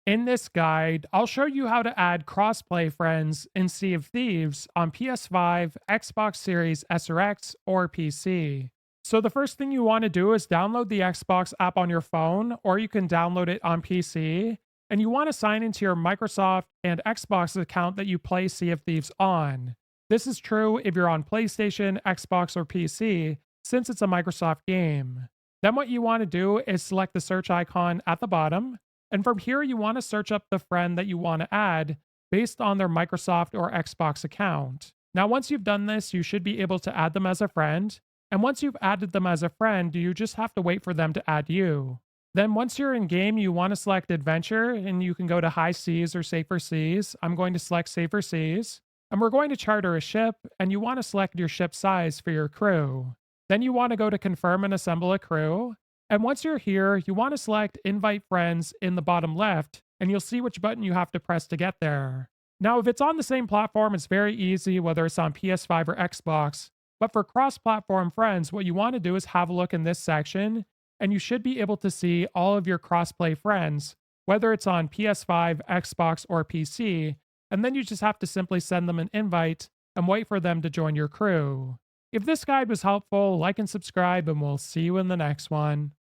In this guide, I'll show you how to add crossplay friends in Sea of Thieves on PS5, Xbox Series S or X, or PC. So, the first thing you want to do is download the Xbox app on your phone, or you can download it on PC. And you want to sign into your Microsoft and Xbox account that you play Sea of Thieves on. This is true if you're on PlayStation, Xbox, or PC, since it's a Microsoft game. Then, what you want to do is select the search icon at the bottom, and from here, you want to search up the friend that you want to add based on their Microsoft or Xbox account. Now, once you've done this, you should be able to add them as a friend. And once you've added them as a friend, you just have to wait for them to add you. Then, once you're in game, you want to select Adventure and you can go to High Seas or Safer Seas. I'm going to select Safer Seas. And we're going to charter a ship, and you want to select your ship size for your crew. Then you want to go to Confirm and Assemble a Crew. And once you're here, you want to select Invite Friends in the bottom left, and you'll see which button you have to press to get there. Now, if it's on the same platform, it's very easy, whether it's on PS5 or Xbox. But for cross platform friends, what you want to do is have a look in this section, and you should be able to see all of your crossplay friends, whether it's on PS5, Xbox, or PC. And then you just have to simply send them an invite and wait for them to join your crew. If this guide was helpful, like and subscribe, and we'll see you in the next one.